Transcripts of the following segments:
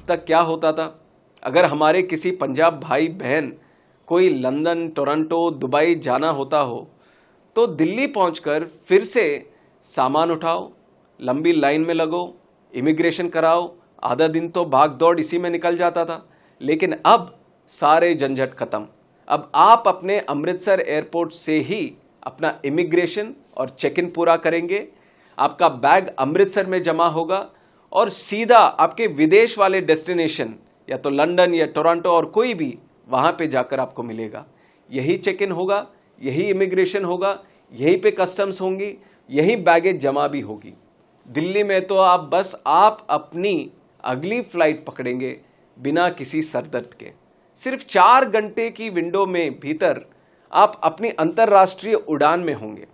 तक क्या होता था, अगर हमारे किसी पंजाब भाई बहन कोई लंदन, टोरंटो, दुबई जाना होता हो तो दिल्ली पहुंचकर फिर से सामान उठाओ, लंबी लाइन में लगो, इमिग्रेशन कराओ, आधा दिन तो भाग दौड़ इसी में निकल जाता था। लेकिन अब सारे झंझट खत्म। अब आप अपने अमृतसर एयरपोर्ट से ही अपना इमिग्रेशन और चेक इन पूरा करेंगे, आपका बैग अमृतसर में जमा होगा और सीधा आपके विदेश वाले डेस्टिनेशन या तो लंदन या टोरंटो और कोई भी, वहां पे जाकर आपको मिलेगा। यही चेक इन होगा, यही इमिग्रेशन होगा, यहीं पे कस्टम्स होंगी, यही बैगेज जमा भी होगी। दिल्ली में तो आप अपनी अगली फ्लाइट पकड़ेंगे बिना किसी सरदर्द के। सिर्फ 4 घंटे की विंडो में भीतर आप अपनी अंतर्राष्ट्रीय उड़ान में होंगे।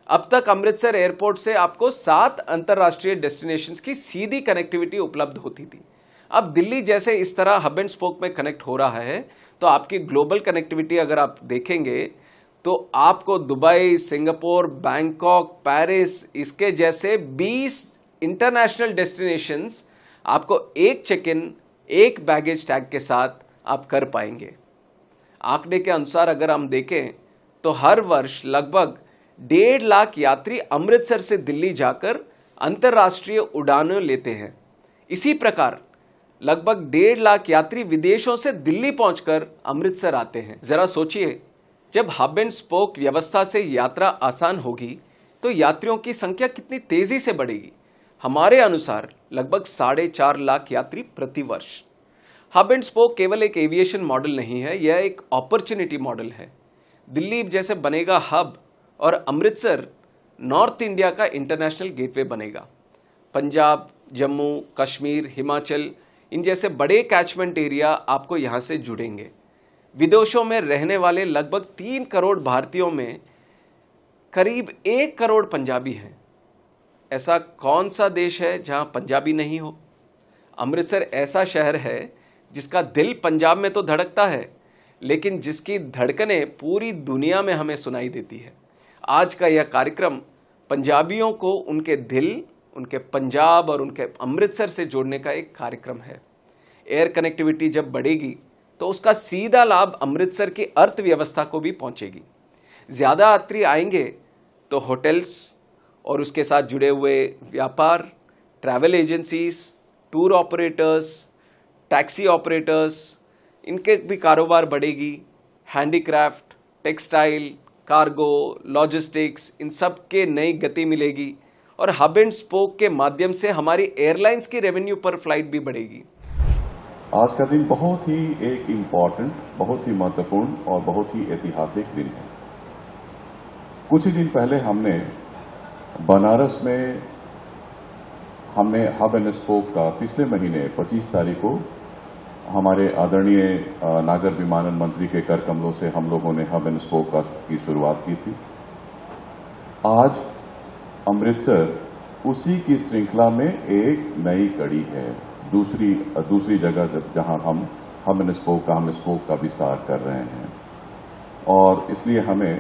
अब तक अमृतसर एयरपोर्ट से आपको 7 अंतर्राष्ट्रीय डेस्टिनेशंस की सीधी कनेक्टिविटी उपलब्ध होती थी। अब दिल्ली जैसे इस तरह हब एंड स्पोक में कनेक्ट हो रहा है तो आपकी ग्लोबल कनेक्टिविटी अगर आप देखेंगे तो आपको दुबई, सिंगापुर, बैंकॉक, पेरिस, इसके जैसे 20 इंटरनेशनल डेस्टिनेशंस आपको एक चेक इन, एक बैगेज टैग के साथ आप कर पाएंगे। आंकड़े के अनुसार अगर हम देखें तो हर वर्ष लगभग 1.5 लाख यात्री अमृतसर से दिल्ली जाकर अंतर्राष्ट्रीय उड़ानें लेते हैं। इसी प्रकार लगभग 1.5 लाख यात्री विदेशों से दिल्ली पहुंचकर अमृतसर आते हैं। जरा सोचिए, जब हब एंड स्पोक व्यवस्था से यात्रा आसान होगी तो यात्रियों की संख्या कितनी तेजी से बढ़ेगी। हमारे अनुसार लगभग 4.5 लाख यात्री प्रति वर्ष। हब एंड स्पोक केवल एक एविएशन मॉडल नहीं है, यह एक अपॉर्चुनिटी मॉडल है। दिल्ली जैसे बनेगा हब और अमृतसर नॉर्थ इंडिया का इंटरनेशनल गेटवे बनेगा। पंजाब, जम्मू, कश्मीर, हिमाचल, इन जैसे बड़े कैचमेंट एरिया आपको यहां से जुड़ेंगे। विदेशों में रहने वाले लगभग 3 करोड़ भारतीयों में करीब 1 करोड़ पंजाबी हैं। ऐसा कौन सा देश है जहां पंजाबी नहीं हो? अमृतसर ऐसा शहर है जिसका दिल पंजाब में तो धड़कता है, लेकिन जिसकी धड़कनें पूरी दुनिया में हमें सुनाई देती है। आज का यह कार्यक्रम पंजाबियों को उनके दिल, उनके पंजाब और उनके अमृतसर से जोड़ने का एक कार्यक्रम है। एयर कनेक्टिविटी जब बढ़ेगी तो उसका सीधा लाभ अमृतसर की अर्थव्यवस्था को भी पहुंचेगी। ज्यादा यात्री आएंगे तो होटल्स और उसके साथ जुड़े हुए व्यापार, travel agencies, tour operators, taxi operators, इनके भी कारोबार बढ़ेगी। हैंडीक्राफ्ट, टेक्सटाइल, कार्गो, लॉजिस्टिक्स, इन सब के नई गति मिलेगी और हब एंड स्पोक के माध्यम से हमारी एयरलाइंस की रेवेन्यू पर फ्लाइट भी बढ़ेगी। आज का दिन बहुत ही एक इम्पॉर्टेंट, बहुत ही महत्वपूर्ण और बहुत ही ऐतिहासिक दिन है। कुछ ही दिन पहले हमने बनारस में हब एंड स्पोक का पिछले महीने 25 तारीख को हमारे आदरणीय नागर विमानन मंत्री के कर कमलों से हम लोगों ने हब एंड स्पोक की शुरुआत की थी। आज अमृतसर उसी की श्रृंखला में एक नई कड़ी है, दूसरी जगह जहां हम हब एंड स्पोक का विस्तार कर रहे हैं और इसलिए हमें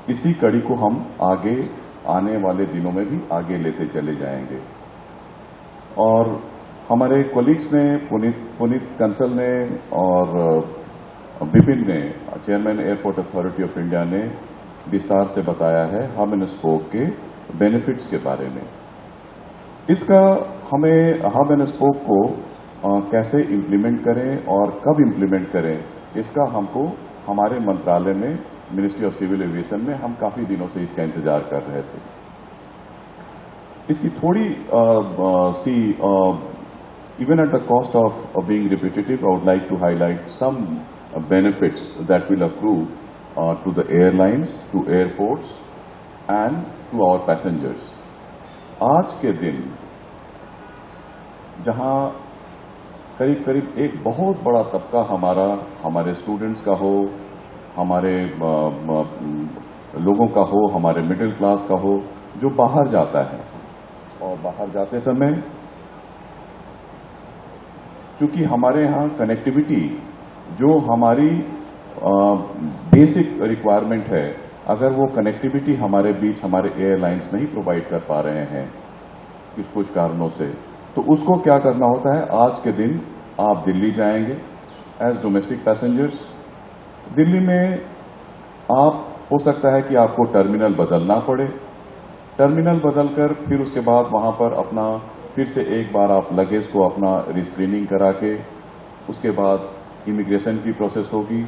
इसी कड़ी को हम आगे आने वाले दिनों में भी आगे लेते चले जाएंगे। और हमारे कोलीग्स ने, पुनीत कंसल ने और विपिन ने, chairman airport authority of India ने विस्तार से बताया है हब एंड स्पोक के बेनिफिट्स के बारे में। इसका हमें हब एंड स्पोक को कैसे इम्प्लीमेंट करें और कब इम्प्लीमेंट करें, इसका हमको हमारे मंत्रालय में, मिनिस्ट्री ऑफ सिविल एविएशन में, हम काफी दिनों से इसका इंतजार कर रहे थे। इसकी थोड़ी even at the cost of being repetitive, I would like to highlight some benefits that will accrue to the airlines, to airports and to our passengers. आज के दिन जहां करीब एक बहुत बड़ा तबका हमारे स्टूडेंट्स का हो, हमारे लोगों का हो, हमारे मिडिल क्लास का हो, जो बाहर जाता है और बाहर जाते समय क्योंकि हमारे यहाँ कनेक्टिविटी जो हमारी बेसिक रिक्वायरमेंट है, अगर वो कनेक्टिविटी हमारे बीच हमारे एयरलाइंस नहीं प्रोवाइड कर पा रहे हैं कुछ कारणों से, तो उसको क्या करना होता है, आज के दिन आप दिल्ली जाएंगे एज डोमेस्टिक पैसेंजर्स। दिल्ली में आप हो सकता है कि आपको टर्मिनल बदलना पड़े, टर्मिनल बदलकर फिर उसके बाद वहां पर अपना फिर से एक बार आप लगेज को अपना रिस्क्रीनिंग करा के, उसके बाद इमिग्रेशन की प्रोसेस होगी,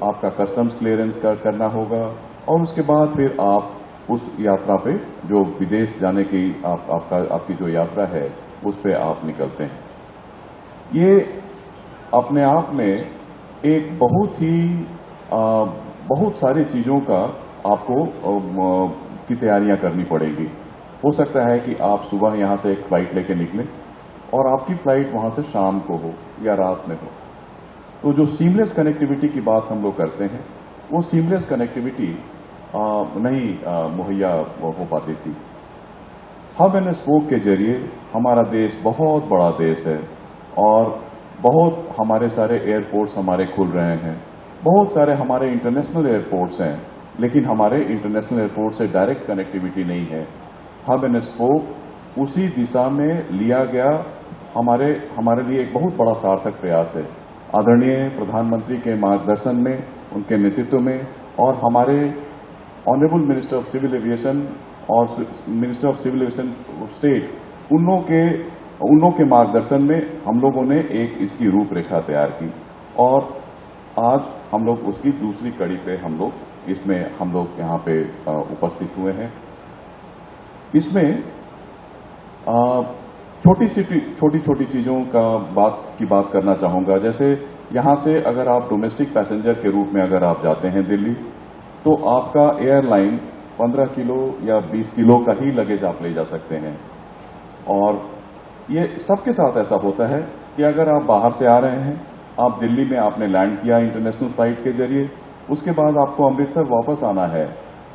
आपका कस्टम्स क्लियरेंस करना होगा, और उसके बाद फिर आप उस यात्रा पे जो विदेश जाने की आपकी जो यात्रा है उस पे आप निकलते हैं। ये अपने आप में एक बहुत सारी चीजों का आपको की तैयारियां करनी पड़ेगी। हो सकता है कि आप सुबह यहां से एक फ्लाइट लेके निकलें और आपकी फ्लाइट वहां से शाम को हो या रात में हो। तो जो सीमलेस कनेक्टिविटी की बात हम लोग करते हैं, वो सीमलेस कनेक्टिविटी नहीं मुहैया हो पाती थी। हब एंड स्पोक के जरिए हमारा देश बहुत बड़ा देश है और बहुत हमारे सारे एयरपोर्ट्स हमारे खुल रहे हैं, बहुत सारे हमारे इंटरनेशनल एयरपोर्ट्स हैं, लेकिन हमारे इंटरनेशनल एयरपोर्ट से डायरेक्ट कनेक्टिविटी नहीं है। हब एंड स्पोक उसी दिशा में लिया गया हमारे लिए एक बहुत बड़ा सार्थक प्रयास है। आदरणीय प्रधानमंत्री के मार्गदर्शन में, उनके नेतृत्व में, और हमारे honourable minister of civil aviation और minister of civil aviation state, उन लोगों के मार्गदर्शन में हम लोगों ने एक इसकी रूपरेखा तैयार की और आज हम लोग उसकी दूसरी कड़ी पे हम लोग यहाँ पे उपस्थित हुए हैं। इसमें छोटी छोटी चीजों की बात करना चाहूंगा। जैसे यहां से अगर आप डोमेस्टिक पैसेंजर के रूप में अगर आप जाते हैं दिल्ली, तो आपका एयरलाइन 15 किलो या 20 किलो का ही लगेज आप ले जा सकते हैं। और ये सबके साथ ऐसा होता है कि अगर आप बाहर से आ रहे हैं, आप दिल्ली में आपने लैंड किया इंटरनेशनल फ्लाइट के जरिए, उसके बाद आपको अमृतसर वापस आना है।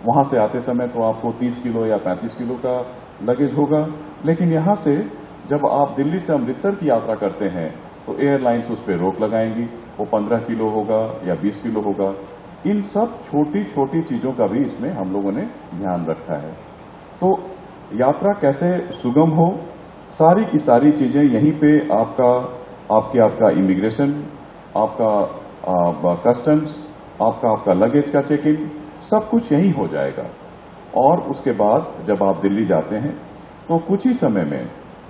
वहां से आते समय तो आपको 30 किलो या 35 किलो का लगेज होगा, लेकिन यहां से जब आप दिल्ली से अमृतसर की यात्रा करते हैं तो एयरलाइंस उस पर रोक लगाएंगी, वो 15 किलो होगा या 20 किलो होगा। इन सब छोटी छोटी चीजों का भी इसमें हम लोगों ने ध्यान रखा है। तो यात्रा कैसे सुगम हो, सारी की सारी चीजें यहीं पे आपका इमिग्रेशन, आपका कस्टम्स, आपका लगेज का चेक इन, सब कुछ यहीं हो जाएगा। और उसके बाद जब आप दिल्ली जाते हैं तो कुछ ही समय में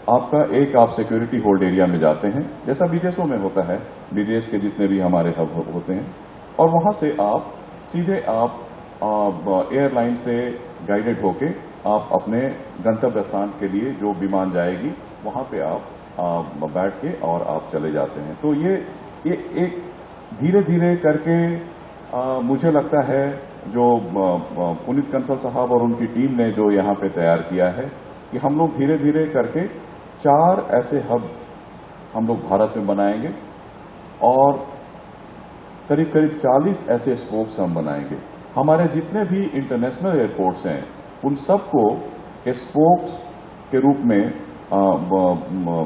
आप सिक्योरिटी होल्ड एरिया में जाते हैं, जैसा विदेशों में होता है, विदेश के जितने भी हमारे हब होते हैं, और वहां से आप सीधे एयरलाइन से गाइडेड होके आप अपने गंतव्य स्थान के लिए जो विमान जाएगी वहां पे आप बैठ के और आप चले जाते हैं। तो ये एक धीरे धीरे करके मुझे लगता है जो पुनीत कंसल साहब और उनकी टीम ने जो यहाँ पे तैयार किया है कि हम लोग धीरे धीरे करके 4 ऐसे हब हम लोग भारत में बनाएंगे और करीब करीब 40 ऐसे स्पोक्स हम बनाएंगे। हमारे जितने भी इंटरनेशनल एयरपोर्ट्स हैं उन सबको स्पोक्स के रूप में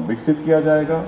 विकसित किया जाएगा